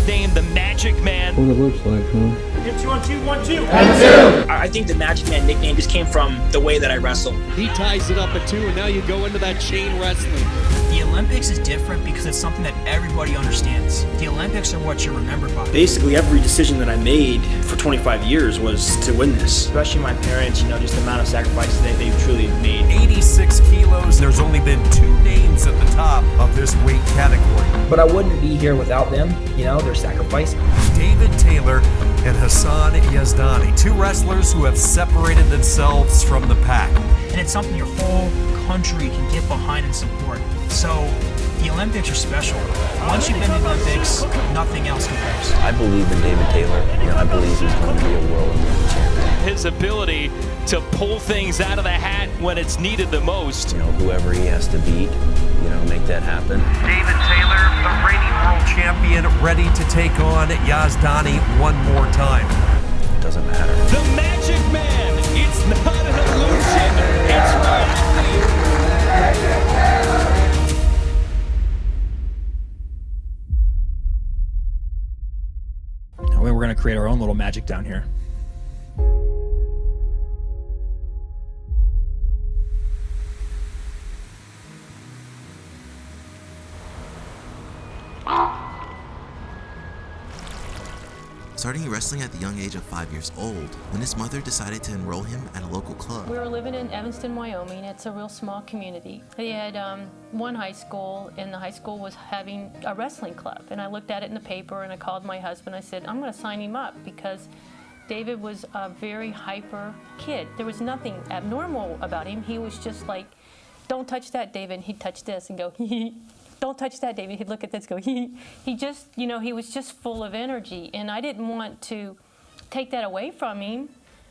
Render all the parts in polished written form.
nicknamed the Magic Man. What it looks like, huh? 2-on-2, 1-2. I think the Magic Man nickname just came from the way that I wrestle. He ties it up at 2, and now you go into that chain wrestling. The Olympics is different because it's something that everybody understands. The Olympics are what you're remembered by. Basically, every decision that I made for 25 years was to win this. Especially my parents, just the amount of sacrifices that they've truly made. 86 kilos. There's only been 2 names at the top of this weight category. But I wouldn't be here without them, their sacrifice. David Taylor and Hassan Yazdani, 2 wrestlers who have separated themselves from the pack. And it's something your whole country can get behind and support. So the Olympics are special. Once you've been to the Olympics, nothing else compares. I believe in David Taylor. I believe he's going to be a world champion. His ability to pull things out of the hat when it's needed the most. Whoever he has to beat, make that happen. David Taylor, the reigning world champion, ready to take on Yazdani one more time. It doesn't matter. The Magic Man. It's not an illusion. It's reality. We're going to create our own little magic down here. Starting wrestling at the young age of 5 years old, when his mother decided to enroll him at a local club. We were living in Evanston, Wyoming. It's a real small community. They had one high school, and the high school was having a wrestling club. And I looked at it in the paper, and I called my husband. I said, I'm going to sign him up because David was a very hyper kid. There was nothing abnormal about him. He was just like, don't touch that, David. And he'd touch this and go, hee hee. Don't touch that, David. He'd look at this and go, he just, he was just full of energy. And I didn't want to take that away from him,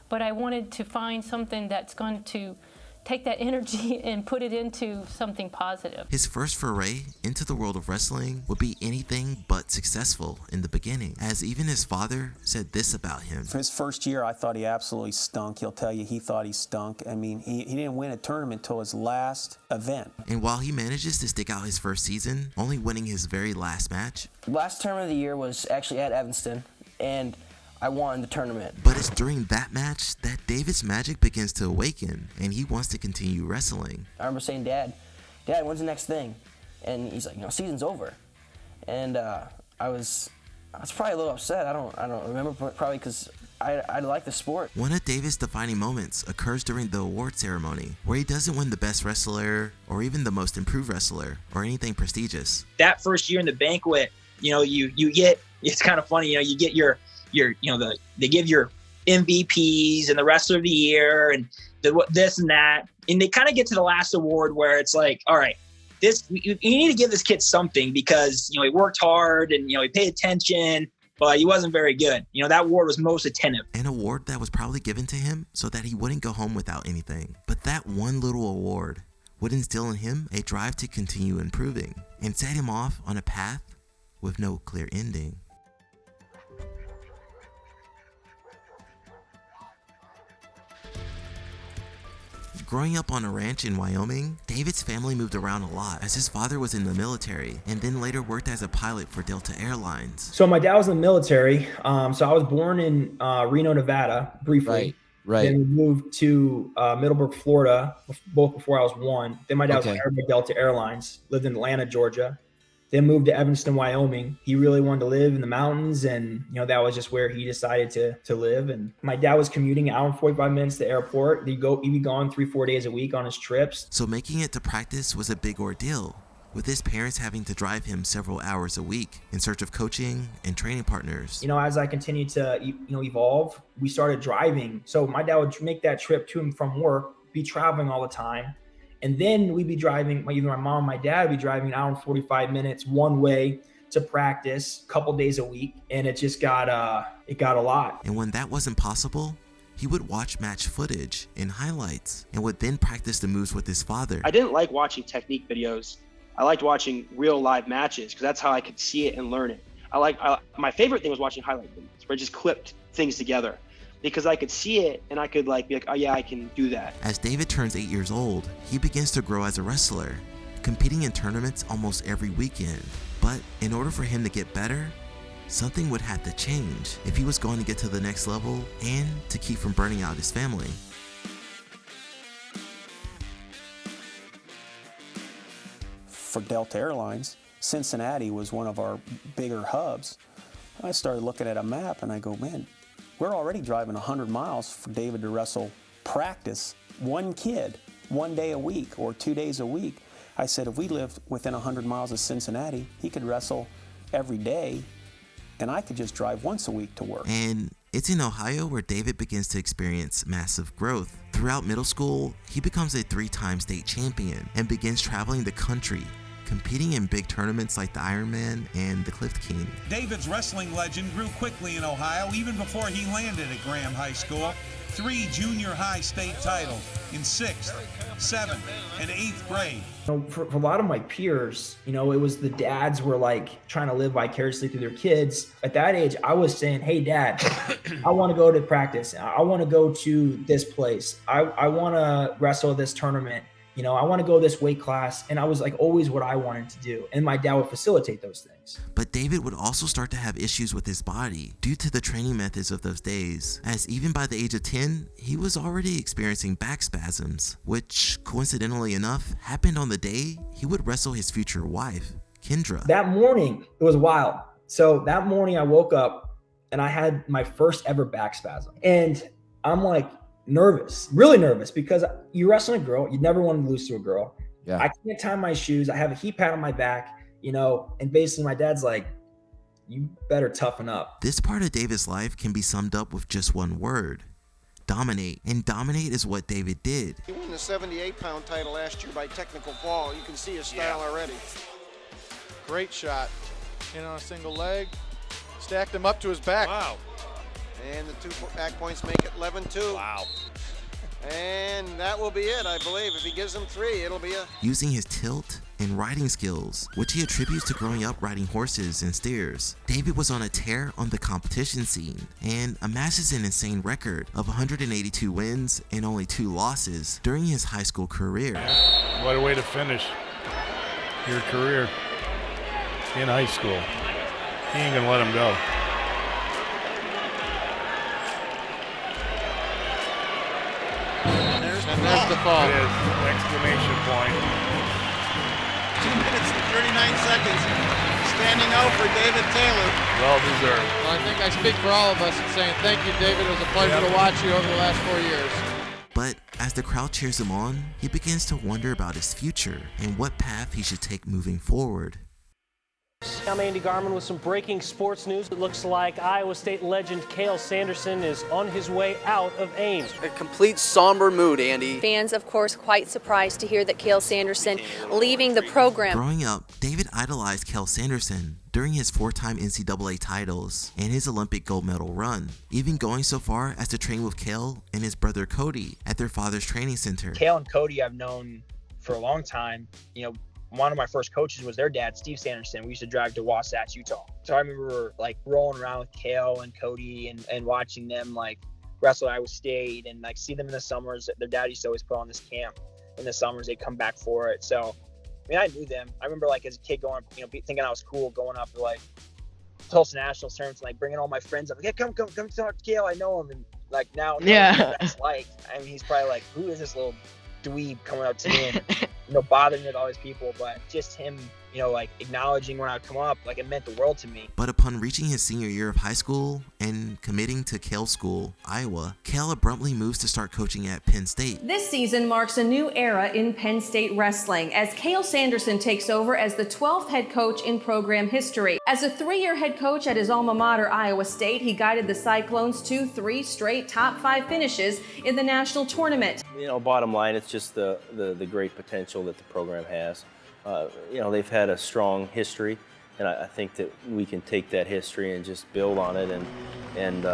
but I wanted to find something that's going to take that energy and put it into something positive. His first foray into the world of wrestling would be anything but successful in the beginning, as even his father said this about him. For his first year, I thought he absolutely stunk. He'll tell you he thought he stunk. I mean, he didn't win a tournament until his last event. And while he manages to stick out his first season, only winning his very last match. Last tournament of the year was actually at Evanston, and I won the tournament. But it's during that match that David's magic begins to awaken, and he wants to continue wrestling. I remember saying, Dad, when's the next thing? And he's like, season's over. And I was probably a little upset. I don't remember, probably because I like the sport. One of David's defining moments occurs during the award ceremony, where he doesn't win the best wrestler or even the most improved wrestler or anything prestigious. That first year in the banquet, you get, it's kind of funny, you get they give your MVPs and the wrestler of the year and this and that. And they kind of get to the last award where it's like, all right, you need to give this kid something because, he worked hard and, he paid attention, but he wasn't very good. That award was most attentive. An award that was probably given to him so that he wouldn't go home without anything. But that one little award would instill in him a drive to continue improving and set him off on a path with no clear ending. Growing up on a ranch in Wyoming, David's family moved around a lot as his father was in the military and then later worked as a pilot for Delta Airlines. So my dad was in the military. So I was born in Reno, Nevada, briefly. Right. Then we moved to Middlebrook, Florida, both before I was 1. Then my dad was hired by Delta Airlines, lived in Atlanta, Georgia. Then moved to Evanston, Wyoming. He really wanted to live in the mountains, and that was just where he decided to live. And my dad was commuting an hour and 45 minutes to the airport. He'd be gone 3-4 days a week on his trips. So making it to practice was a big ordeal, with his parents having to drive him several hours a week in search of coaching and training partners. As I continued to evolve, we started driving. So my dad would make that trip to and from work, be traveling all the time. And then we'd be driving, either my mom or my dad would be driving an hour and 45 minutes one way to practice a couple days a week. And it just got a lot. And when that wasn't possible, he would watch match footage and highlights and would then practice the moves with his father. I didn't like watching technique videos. I liked watching real live matches because that's how I could see it and learn it. My favorite thing was watching highlight videos where I just clipped things together, because I could see it and I could be like, oh yeah, I can do that. As David turns 8 years old, he begins to grow as a wrestler, competing in tournaments almost every weekend. But in order for him to get better, something would have to change if he was going to get to the next level and to keep from burning out his family. For Delta Airlines, Cincinnati was one of our bigger hubs. I started looking at a map and I go, man, we're already driving 100 miles for David to wrestle practice one kid 1 day a week or 2 days a week. I said, if we lived within 100 miles of Cincinnati, he could wrestle every day and I could just drive once a week to work. And it's in Ohio where David begins to experience massive growth. Throughout middle school, he becomes a 3-time state champion and begins traveling the country, competing in big tournaments like the Ironman and the Cliff King. David's wrestling legend grew quickly in Ohio even before he landed at Graham High School. 3 junior high state titles in 6th, 7th, and 8th grade. For a lot of my peers, it was the dads were like trying to live vicariously through their kids. At that age, I was saying, hey, Dad, I want to go to practice. I want to go to this place. I want to wrestle this tournament. I want to go this weight class. And I was like always what I wanted to do. And my dad would facilitate those things. But David would also start to have issues with his body due to the training methods of those days, as even by the age of 10, he was already experiencing back spasms, which coincidentally enough happened on the day he would wrestle his future wife, Kendra. That morning, it was wild. So that morning I woke up and I had my first ever back spasm. And I'm like, nervous, really nervous, because you're wrestling a girl. You never want to lose to a girl. Yeah. I can't tie my shoes. I have a heat pad on my back, and basically my dad's like, you better toughen up. This part of David's life can be summed up with just one word: dominate. And dominate is what David did. He won the 78-pound title last year by technical fall. You can see his style already. Great shot. In on a single leg. Stacked him up to his back. Wow. And the 2 back points make it 11-2. Wow. And that will be it, I believe. If he gives them 3, it'll be a... Using his tilt and riding skills, which he attributes to growing up riding horses and steers, David was on a tear on the competition scene and amasses an insane record of 182 wins and only 2 losses during his high school career. What a way to finish your career in high school. He ain't gonna let him go. And there's the fall. It is. Exclamation point. 2 minutes and 39 seconds. Standing out for David Taylor. Well deserved. Well, I think I speak for all of us in saying thank you, David. It was a pleasure to watch you over the last 4 years. But as the crowd cheers him on, he begins to wonder about his future and what path he should take moving forward. I'm Andy Garman with some breaking sports news. It looks like Iowa State legend Cael Sanderson is on his way out of Ames. A complete somber mood, Andy. Fans, of course, quite surprised to hear that Cael Sanderson leaving the program. Growing up, David idolized Cael Sanderson during his 4-time NCAA titles and his Olympic gold medal run, even going so far as to train with Cael and his brother Cody at their father's training center. Cael and Cody I've known for a long time. One of my first coaches was their dad, Steve Sanderson. We used to drive to Wasatch, Utah. So I remember like rolling around with Cael and Cody and watching them like wrestle at Iowa State and like see them in the summers. Their dad used to always put on this camp in the summers. They'd come back for it. So, I knew them. I remember like as a kid going, thinking I was cool going up to like Tulsa National tournaments and like bringing all my friends up. Like, yeah, come talk to Cael. I know him. And like now, what that's like. He's probably like, who is this little dweeb coming up to me and bothering with all these people? But just him like acknowledging when I come up, like it meant the world to me. But upon reaching his senior year of high school and committing to Cael School, Iowa, Cael abruptly moves to start coaching at Penn State. This season marks a new era in Penn State wrestling as Cael Sanderson takes over as the 12th head coach in program history. As a 3-year head coach at his alma mater, Iowa State, he guided the Cyclones to 3 straight top 5 finishes in the national tournament. Bottom line, it's just the great potential that the program has. They've had a strong history, and I think that we can take that history and just build on it. And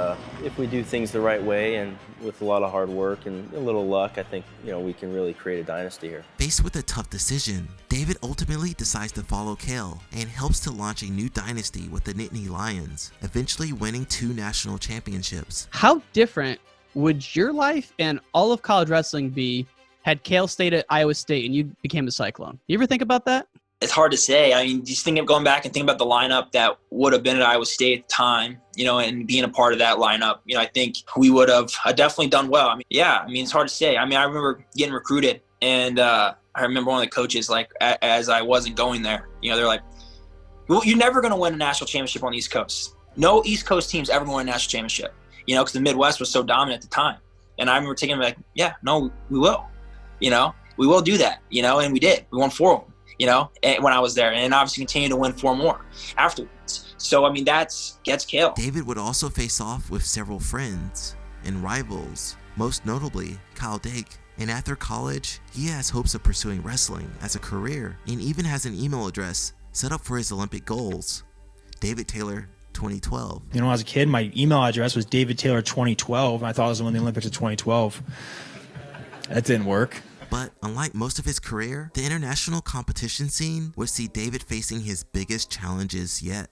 if we do things the right way and with a lot of hard work and a little luck, I think we can really create a dynasty here. Faced with a tough decision, David ultimately decides to follow Cael and helps to launch a new dynasty with the Nittany Lions, eventually winning 2 national championships. How different would your life and all of college wrestling be had Cael stayed at Iowa State and you became a Cyclone? You ever think about that? it's hard to say. I mean, just going back and thinking about the lineup that would have been at Iowa State at the time, and being a part of that lineup, I think we would have definitely done well. I mean, it's hard to say. I mean, I remember getting recruited, and I remember one of the coaches, like, as I wasn't going there, they're like, well, you're never going to win a national championship on the East Coast. No East Coast team's ever going to win a national championship, because the Midwest was so dominant at the time. And I remember taking them like, yeah, no, we will, we will do that, and we did. We won 4 of them. When I was there, and obviously continue to win 4 more afterwards. So, I mean, that's Cael. David would also face off with several friends and rivals, most notably Kyle Dake. And after college, he has hopes of pursuing wrestling as a career and even has an email address set up for his Olympic goals. David Taylor, 2012. When I was a kid, my email address was David Taylor 2012. I thought I was going to win the Olympics of 2012. That didn't work. But unlike most of his career, the international competition scene would see David facing his biggest challenges yet.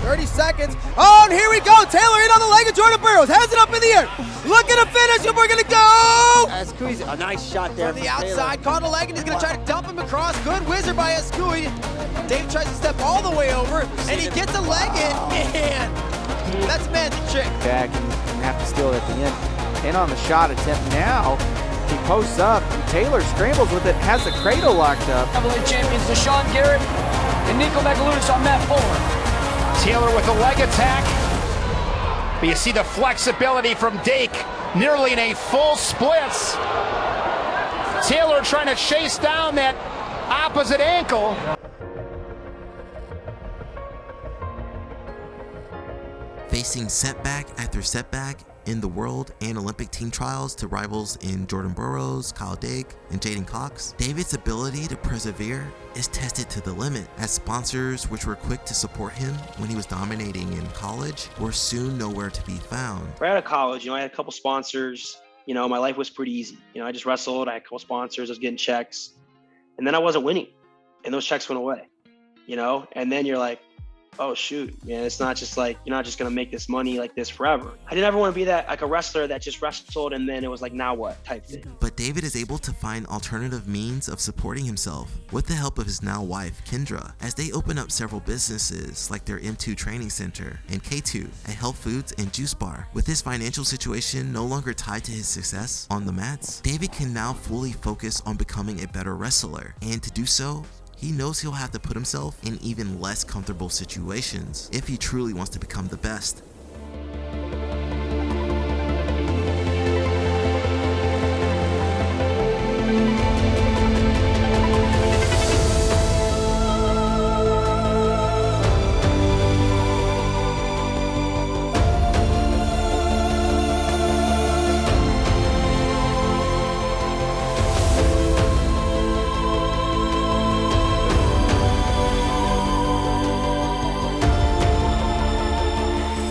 30 seconds. Oh, and here we go. Taylor in on the leg of Jordan Burroughs. Has it up in the air. Looking to finish, and we're going to go. Ascui, a nice shot there from the outside. Caught a leg, and he's going to try to dump him across. Good whizzer by Ascui. Dave tries to step all the way over, and he gets a leg in. Man, that's a magic trick. Back and have to steal it at the end. In on the shot attempt now. He posts up. Taylor scrambles with it, has the cradle locked up. NCAA champions Deshaun Garrett and Nico Megaludis on mat 4. Taylor with a leg attack. But you see the flexibility from Dake, nearly in a full splits. Taylor trying to chase down that opposite ankle. Facing setback after setback in the world and Olympic team trials to rivals in Jordan Burroughs, Kyle Dake, and Jaden Cox, David's ability to persevere is tested to the limit, as sponsors which were quick to support him when he was dominating in college were soon nowhere to be found. Right out of college, I had a couple sponsors. My life was pretty easy. I just wrestled, I had a couple sponsors, I was getting checks, and then I wasn't winning, and those checks went away, and then you're like, oh shoot, man, it's not just like, you're not just gonna make this money like this forever. I didn't ever want to be that, like a wrestler that just wrestled and then it was like, now what type thing. But David is able to find alternative means of supporting himself with the help of his now wife, Kendra, as they open up several businesses like their M2 Training Center and K2, a health foods and juice bar. With his financial situation no longer tied to his success on the mats, David can now fully focus on becoming a better wrestler, and to do so, he knows he'll have to put himself in even less comfortable situations if he truly wants to become the best.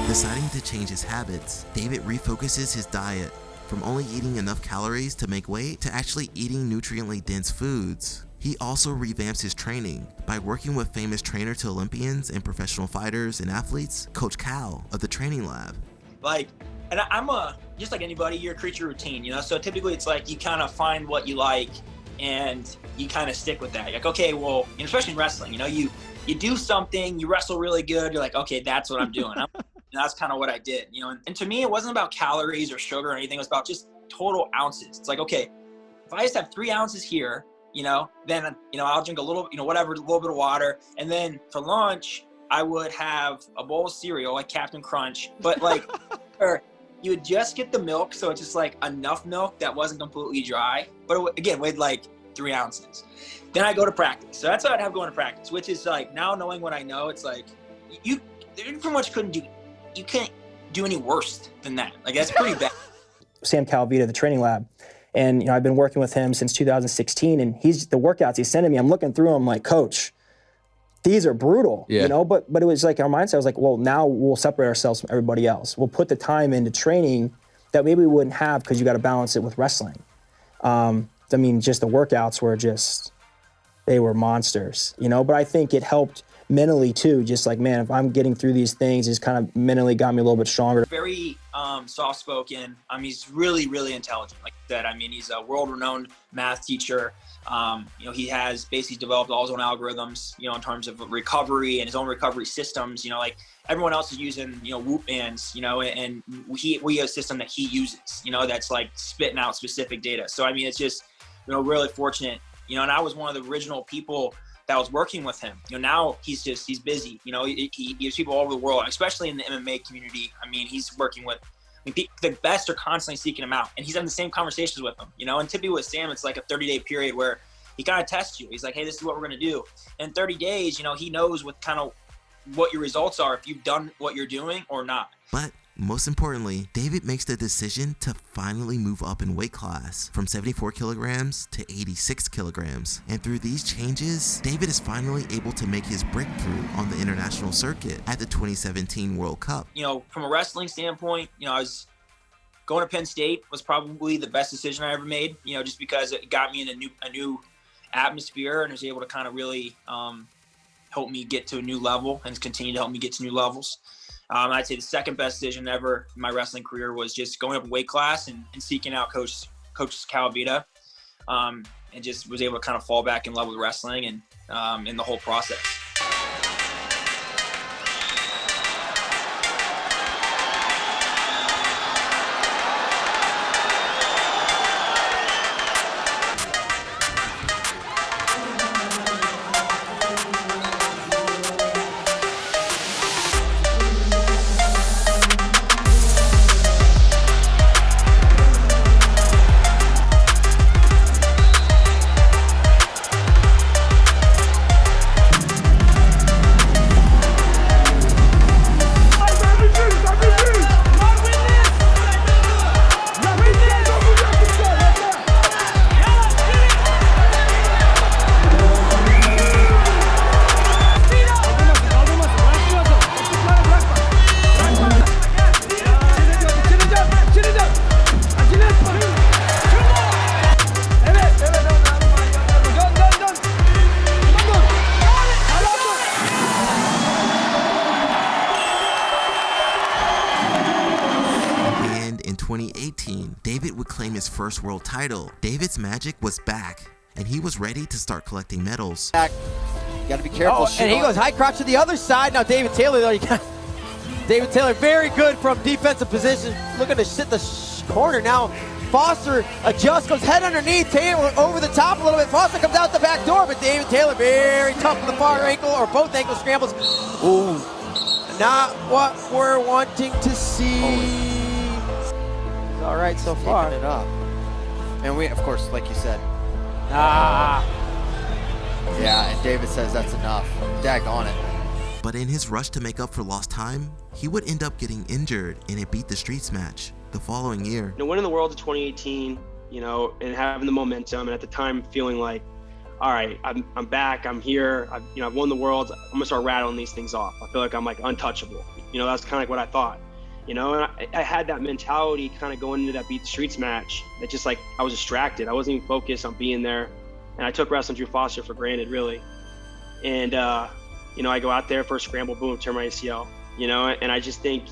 Deciding to change his habits, David refocuses his diet from only eating enough calories to make weight to actually eating nutriently dense foods. He also revamps his training by working with famous trainer to Olympians and professional fighters and athletes, Coach Cael of the Training Lab. And I'm just like anybody, you're a creature of routine, so typically it's like you kind of find what you like and you kind of stick with that. You're like, okay, well, especially in wrestling, you do something, you wrestle really good, you're like, okay, that's what I'm doing. And that's kind of what I did, and to me, it wasn't about calories or sugar or anything. It was about just total ounces. It's like, okay, if I just have 3 ounces here, then, I'll drink a little, whatever, a little bit of water. And then for lunch, I would have a bowl of cereal, like Captain Crunch, but like, or you would just get the milk. So it's just like enough milk that wasn't completely dry, but again, weighed like 3 ounces. Then I go to practice. So that's what I'd have going to practice, which is like, now knowing what I know, it's like, you pretty much you can't do any worse than that. Like, that's pretty bad. Sam Calvita, the Training Lab. And, I've been working with him since 2016, and the workouts he's sending me, I'm looking through them like, Coach, these are brutal, but it was like our mindset was like, well, now we'll separate ourselves from everybody else. We'll put the time into training that maybe we wouldn't have because you got to balance it with wrestling. Just the workouts were they were monsters, but I think it helped mentally too. Just like, man, if I'm getting through these things, it's kind of mentally got me a little bit stronger. Very soft-spoken. I mean, he's really, really intelligent. Like I said, I mean, he's a world-renowned math teacher. You know, he has basically developed all his own algorithms, you know, in terms of recovery and his own recovery systems. You know, like everyone else is using, you know, Whoop bands, you know, and we have a system that he uses, you know, that's like spitting out specific data. So, I mean, it's just, you know, really fortunate, you know, and I was one of the original people that was working with him. You know, now he's busy, you know, he has people all over the world, especially in the MMA community. I mean, he's working with, the best are constantly seeking him out, and he's having the same conversations with them, you know. And typically with Sam, it's like a 30-day period where he kind of tests you. He's like, hey, this is what we're going to do. In 30 days, you know, he knows what kind of what your results are, if you've done what you're doing or not. But most importantly, David makes the decision to finally move up in weight class from 74 kilograms to 86 kilograms. And through these changes, David is finally able to make his breakthrough on the international circuit at the 2017 World Cup. You know, from a wrestling standpoint, you know, I was going to Penn State was probably the best decision I ever made, you know, just because it got me in a new atmosphere and was able to kind of really help me get to a new level and continue to help me get to new levels. I'd say the second best decision ever in my wrestling career was just going up in weight class and seeking out Coach Cael, and just was able to kind of fall back in love with wrestling and in the whole process. In 2018, David would claim his first world title. David's magic was back, and he was ready to start collecting medals. You gotta be careful. And he goes high crotch to the other side. Now David Taylor, though, David Taylor very good from defensive position. Looking to sit the corner now. Foster adjusts, goes head underneath, Taylor over the top a little bit. Foster comes out the back door, but David Taylor very tough with the far ankle, or both ankle scrambles. Ooh, not what we're wanting to see. He's all right so far. It up. And we, of course, like you said. Yeah, and David says that's enough. Daggone it. But in his rush to make up for lost time, he would end up getting injured in a Beat the Streets match the following year. You know, winning the world in 2018, you know, and having the momentum, and at the time feeling like, all right, I'm back, I'm here, I've won the world, I'm gonna start rattling these things off. I feel like I'm like untouchable. You know, that's kind of like what I thought. You know, and I had that mentality kind of going into that Beat the Streets match. That just like I was distracted. I wasn't even focused on being there, and I took wrestling Drew Foster for granted, really. And you know, I go out there for a scramble, boom, tear my ACL. You know, and I just think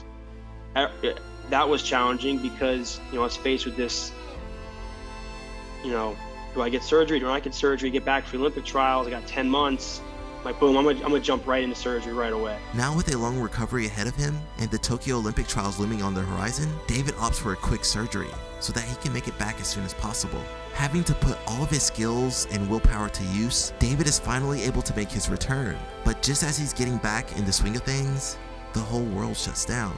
that was challenging because, you know, I was faced with this, you know, do I get surgery? Do I not get surgery? Get back for the Olympic trials? I got 10 months. Like, boom, I'm gonna jump right into surgery right away. Now with a long recovery ahead of him and the Tokyo Olympic trials looming on the horizon, David opts for a quick surgery so that he can make it back as soon as possible. Having to put all of his skills and willpower to use, David is finally able to make his return. But just as he's getting back in the swing of things, the whole world shuts down.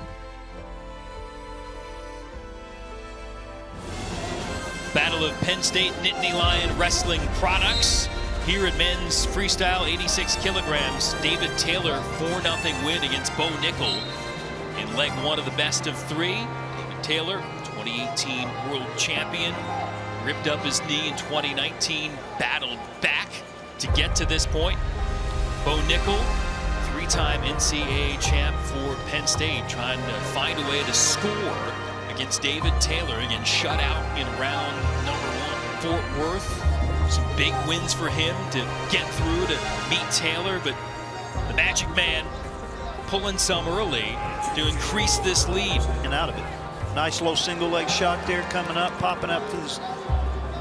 Battle of Penn State Nittany Lion Wrestling Products. Here at men's freestyle 86 kilograms, David Taylor 4-0 win against Bo Nickel in leg one of the best of three. David Taylor, 2018 world champion, ripped up his knee in 2019, battled back to get to this point. Bo Nickel, three-time NCAA champ for Penn State, trying to find a way to score against David Taylor, again shut out in round number one. Fort Worth, some big wins for him to get through to meet Taylor, but the Magic Man pulling some early to increase this lead. And out of it. Nice low single leg shot there coming up, popping up to this.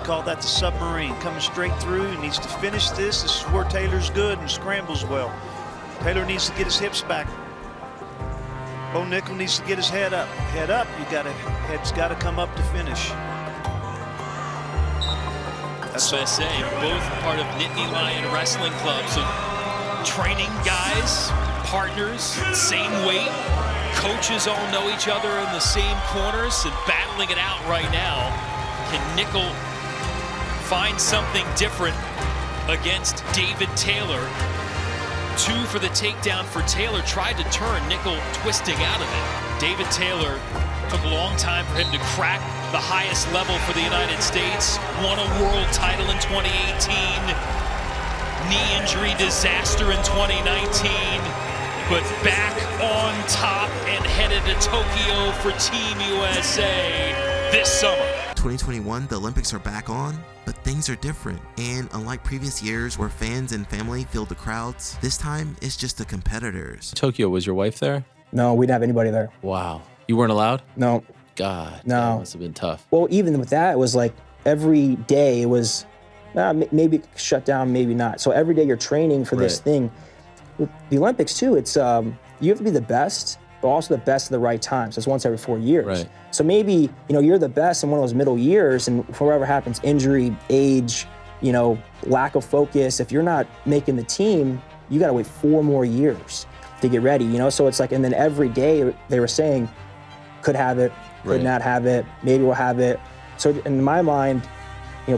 Call that the submarine, coming straight through. He needs to finish this. This is where Taylor's good and scrambles well. Taylor needs to get his hips back. Bo Nickel needs to get his head up. Head up, head's got to come up to finish. That's what I say. Both part of Nittany Lion Wrestling Club. So training guys, partners, same weight. Coaches all know each other in the same corners and battling it out right now. Can Nickel find something different against David Taylor? 2 for the takedown for Taylor. Tried to turn, Nickel twisting out of it. David Taylor took a long time for him to crack the highest level for the United States. Won a world title in 2018. Knee injury disaster in 2019. But back on top and headed to Tokyo for Team USA this summer. 2021, the Olympics are back on, but things are different. And unlike previous years where fans and family filled the crowds, this time it's just the competitors. Tokyo, was your wife there? No, we didn't have anybody there. Wow. You weren't allowed? No. God, no. That must have been tough. Well, even with that, it was like every day it was, maybe shut down, maybe not. So every day you're training for this thing. With the Olympics too, it's you have to be the best, but also the best at the right time. So it's once every 4 years. Right. So maybe, you're the best in one of those middle years, and for whatever happens, injury, age, lack of focus, if you're not making the team, you got to wait 4 more years to get ready, So it's like, and then every day they were saying, could have it, could not have it, maybe we'll have it. So in my mind,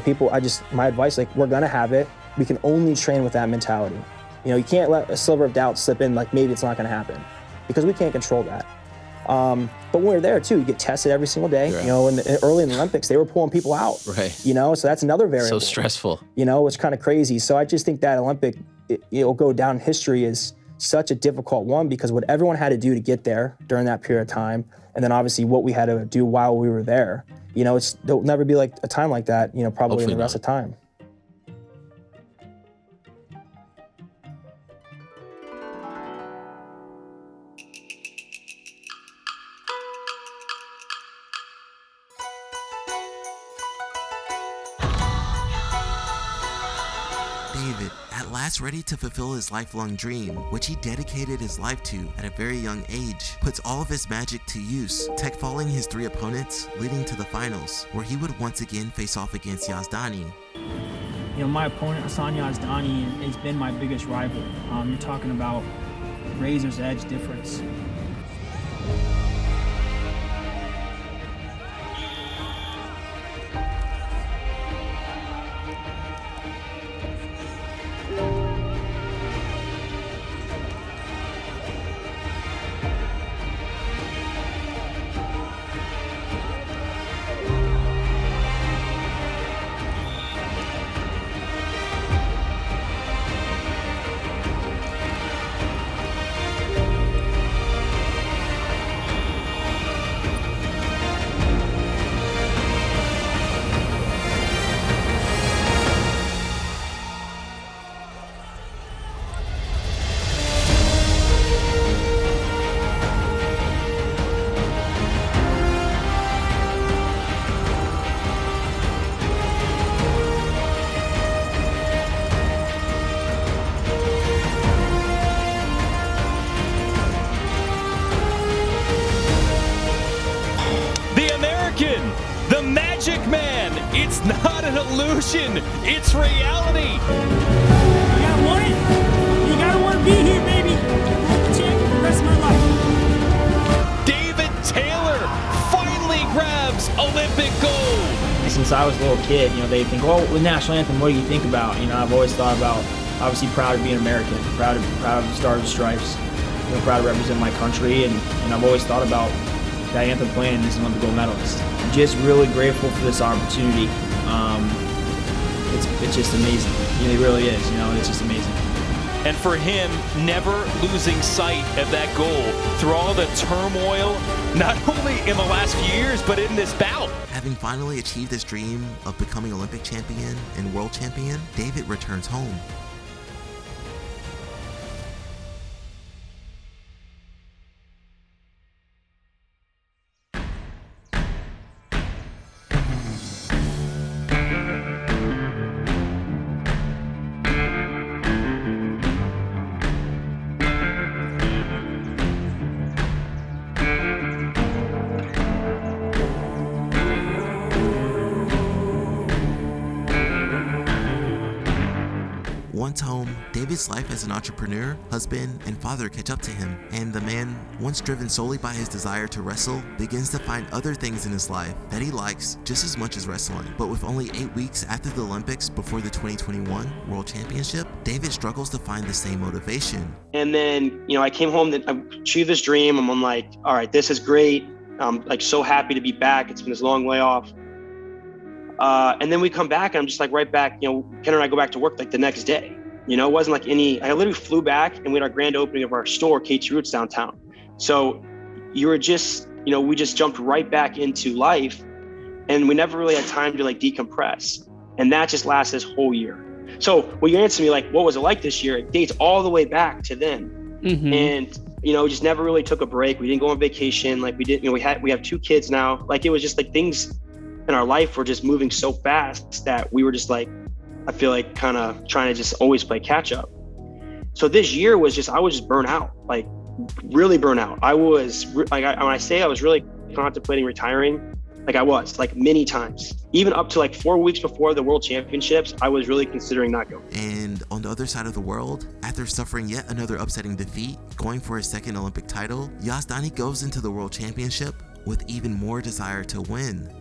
people, my advice, like, we're gonna have it. We can only train with that mentality. You can't let a sliver of doubt slip in, like maybe it's not gonna happen, because we can't control that. But when we're there too, you get tested every single day. Right. Early in the Olympics, they were pulling people out. Right. So that's another variable. So stressful. It's kind of crazy. So I just think that Olympic, it'll go down in history as such a difficult one, because what everyone had to do to get there during that period of time, and then obviously what we had to do while we were there. There'll never be like a time like that, probably hopefully in the rest of time. David, at last ready to fulfill his lifelong dream, which he dedicated his life to at a very young age, puts all of his magic to use, tech falling his 3 opponents, leading to the finals, where he would once again face off against Yazdani. My opponent, Hassan Yazdani, has been my biggest rival. You're talking about razor's edge difference. The Magic Man. It's not an illusion. It's reality. You gotta want it. You gotta want to be here, baby. I'm the champion for the rest of my life. David Taylor finally grabs Olympic gold. Since I was a little kid, they think, oh, with national anthem, what do you think about? I've always thought about, obviously proud of being American, proud of the Stars and Stripes, proud to represent my country, and I've always thought about that anthem playing as an Olympic gold medalist. I'm just really grateful for this opportunity. It's just amazing. It really is. It's just amazing. And for him, never losing sight of that goal through all the turmoil, not only in the last few years, but in this bout. Having finally achieved his dream of becoming Olympic champion and world champion, David returns home. Once home, David's life as an entrepreneur, husband, and father catch up to him, and the man, once driven solely by his desire to wrestle, begins to find other things in his life that he likes just as much as wrestling. But with only 8 weeks after the Olympics before the 2021 World Championship, David struggles to find the same motivation. And then, I came home, that I achieved this dream. I'm like, all right, this is great. I'm like so happy to be back. It's been this long layoff. And then we come back and I'm just like right back, Ken and I go back to work like the next day. It wasn't like I literally flew back and we had our grand opening of our store, KT Roots downtown. So you were just, we just jumped right back into life and we never really had time to like decompress. And that just lasted this whole year. So when you answer me like, what was it like this year? It dates all the way back to then. Mm-hmm. And, just never really took a break. We didn't go on vacation. Like we didn't, we have 2 kids now. Like it was just like things in our life were just moving so fast that we were just like, I feel like kind of trying to just always play catch up. So this year was just, I was just burnt out, like really burnt out. I was like, when I say I was really contemplating retiring, like I was like many times, even up to like 4 weeks before the World Championships, I was really considering not going. And on the other side of the world, after suffering yet another upsetting defeat, going for his 2nd Olympic title, Yazdani goes into the World Championship with even more desire to win.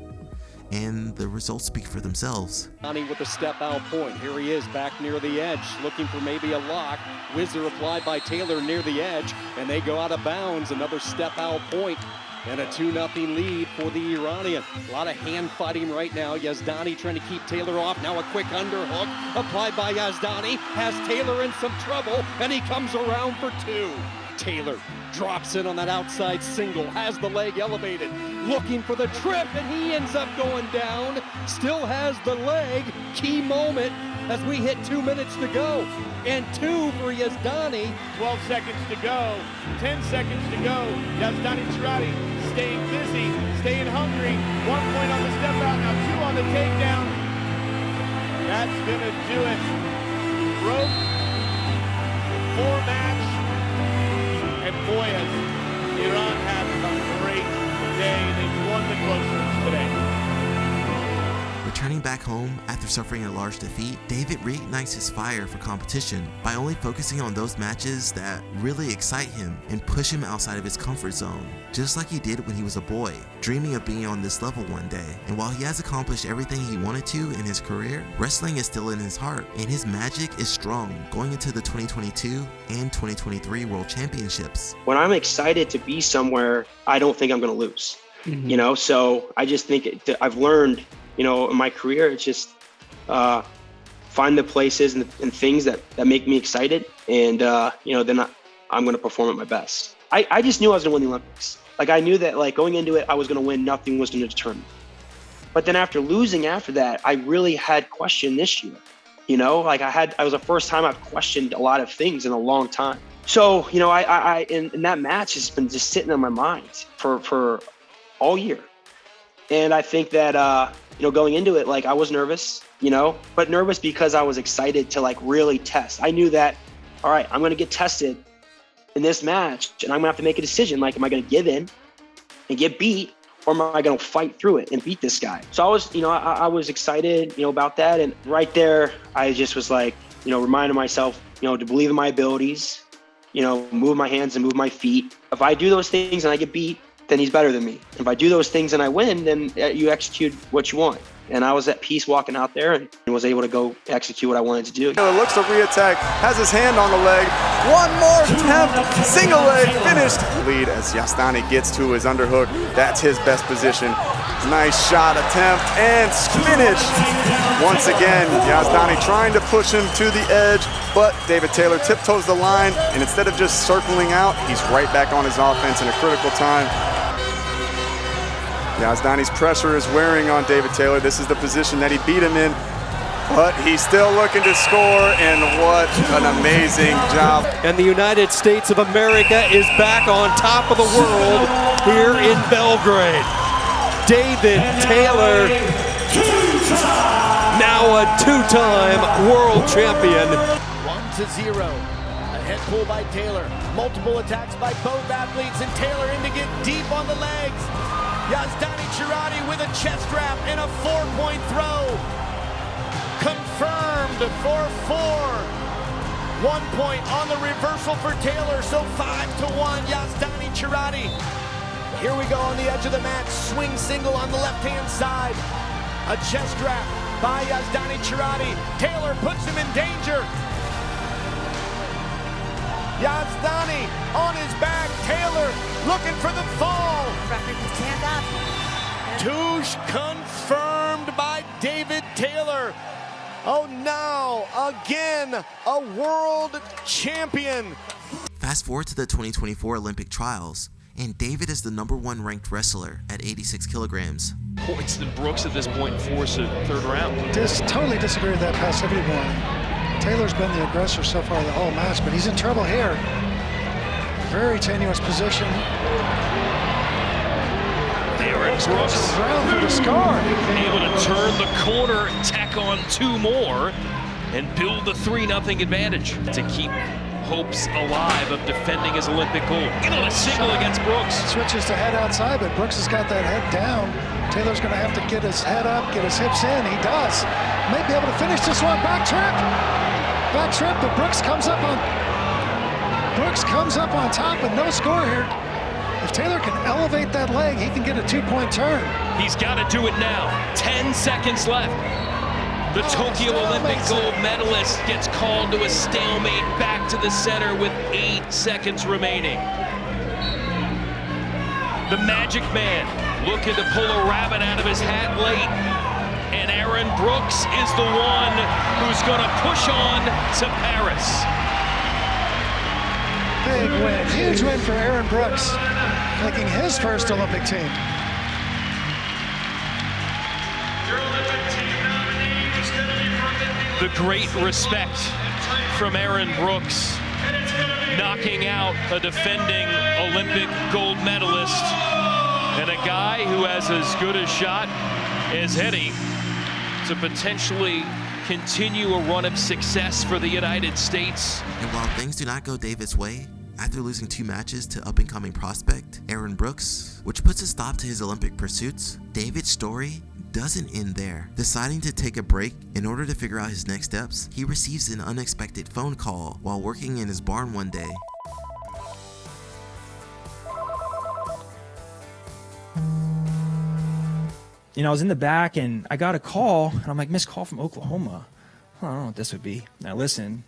And the results speak for themselves. Yazdani with a step out point. Here he is back near the edge, looking for maybe a lock. Whizzer applied by Taylor near the edge, and they go out of bounds. Another step out point. And a 2-0 lead for the Iranian. A lot of hand fighting right now. Yazdani trying to keep Taylor off. Now a quick underhook applied by Yazdani. Has Taylor in some trouble, and he comes around for 2. Taylor drops in on that outside single, has the leg elevated, looking for the trip, and he ends up going down. Still has the leg. Key moment as we hit 2 minutes to go. And 2 for Yazdani. 12 seconds to go. 10 seconds to go. Yazdani Tirati staying busy, staying hungry. 1 point on the step out, now 2 on the takedown. That's gonna do it. Broke 4 match. And boy, has Iran had a great day. They've won the closers today. Returning back home after suffering a large defeat, David reignites his fire for competition by only focusing on those matches that really excite him and push him outside of his comfort zone, just like he did when he was a boy, dreaming of being on this level one day. And while he has accomplished everything he wanted to in his career, wrestling is still in his heart, and his magic is strong going into the 2022 and 2023 World Championships. When I'm excited to be somewhere, I don't think I'm going to lose. Mm-hmm. So I just think I've learned, in my career, it's just find the places and things that make me excited. And, then I'm going to perform at my best. I just knew I was going to win the Olympics. Like I knew that like going into it, I was going to win. Nothing was going to deter me. But then after losing after that, I really had questioned this year. I was the first time I've questioned a lot of things in a long time. So, I in that match has been just sitting on my mind for all year. And I think that, going into it, like I was nervous, but nervous because I was excited to like really test. I knew that, all right, I'm going to get tested in this match and I'm gonna have to make a decision. Like, am I going to give in and get beat, or am I going to fight through it and beat this guy? So I was, I was excited, about that. And right there, I just was like, reminding myself, to believe in my abilities, move my hands and move my feet. If I do those things and I get beat, then he's better than me. If I do those things and I win, then you execute what you want. And I was at peace walking out there and was able to go execute what I wanted to do. Taylor looks to re-attack, has his hand on the leg. One more attempt, single leg, finished. Lead as Yazdani gets to his underhook. That's his best position. Nice shot attempt and finish. Once again, Yazdani trying to push him to the edge, but David Taylor tiptoes the line, and instead of just circling out, he's right back on his offense in a critical time. Yazdani's pressure is wearing on David Taylor. This is the position that he beat him in, but he's still looking to score, and what an amazing job. And the United States of America is back on top of the world here in Belgrade. David Taylor, now a 2-time world champion. 1-0. A head pull by Taylor. Multiple attacks by both athletes, and Taylor in to get deep on the legs. Yazdani Tirati with a chest wrap and a 4-point throw. Confirmed for 4. 1 point on the reversal for Taylor, so 5-1, Yazdani Chirati. Here we go on the edge of the mat, swing single on the left-hand side. A chest wrap by Yazdani Chirati. Taylor puts him in danger. Yazdani on his back, Taylor looking for the fall. Stand up. Touche confirmed by David Taylor. Oh, now, again, a world champion. Fast forward to the 2024 Olympic trials, and David is the #1 ranked wrestler at 86 kilograms. Points than Brooks at this point force a third round. Totally disagree with that passivity warning. Taylor's been the aggressor so far the whole match, but he's in trouble here. Very tenuous position. Aaron Brooks ground for the scar. Able to turn the corner, tack on 2 more, and build the 3-0 advantage to keep hopes alive of defending his Olympic gold. In on a single against Brooks. Switches to head outside, but Brooks has got that head down. Taylor's going to have to get his head up, get his hips in. He does. May be able to finish this one. Back trip. Back trip, but Brooks comes up on top and no score here. If Taylor can elevate that leg, he can get a 2-point turn. He's got to do it now. 10 seconds left. The Tokyo Olympic gold medalist gets called to a stalemate back to the center with 8 seconds remaining. The Magic Man looking to pull a rabbit out of his hat late. And Aaron Brooks is the one who's going to push on to Paris. Big win, huge win for Aaron Brooks, making his first Olympic team. The great respect from Aaron Brooks, knocking out a defending Olympic gold medalist and a guy who has as good a shot as any to potentially continue a run of success for the United States. And while things do not go David's way, after losing 2 matches to up-and-coming prospect Aaron Brooks, which puts a stop to his Olympic pursuits, David's story doesn't end there. Deciding to take a break in order to figure out his next steps, he receives an unexpected phone call while working in his barn one day. You know, I was in the back and I got a call and I'm like, missed call from Oklahoma. I don't know what this would be. And I listen.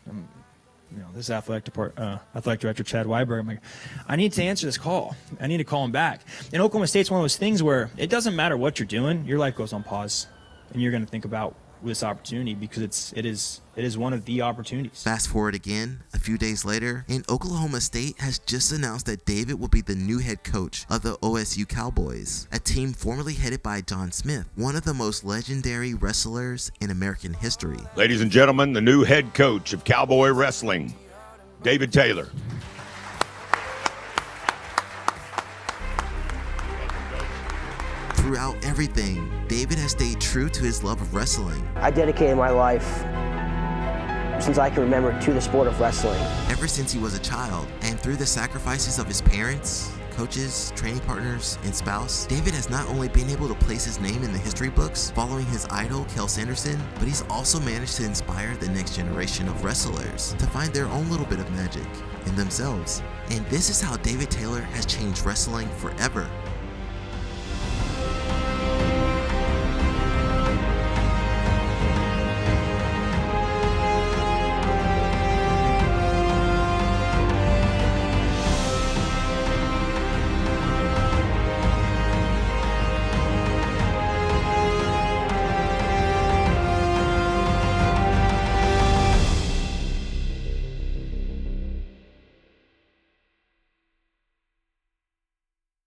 This is athletic director Chad Weiberg. I'm like, I need to answer this call. I need to call him back. And Oklahoma State's one of those things where it doesn't matter what you're doing, your life goes on pause, and you're going to think about this opportunity because it is one of the opportunities. Fast forward again, a few days later, and Oklahoma State has just announced that David will be the new head coach of the OSU Cowboys, a team formerly headed by John Smith, one of the most legendary wrestlers in American history. Ladies and gentlemen, the new head coach of Cowboy Wrestling, David Taylor. Throughout everything, David has stayed true to his love of wrestling. I dedicated my life, since I can remember, to the sport of wrestling. Ever since he was a child, and through the sacrifices of his parents, coaches, training partners, and spouse, David has not only been able to place his name in the history books following his idol, Cael Sanderson, but he's also managed to inspire the next generation of wrestlers to find their own little bit of magic in themselves. And this is how David Taylor has changed wrestling forever.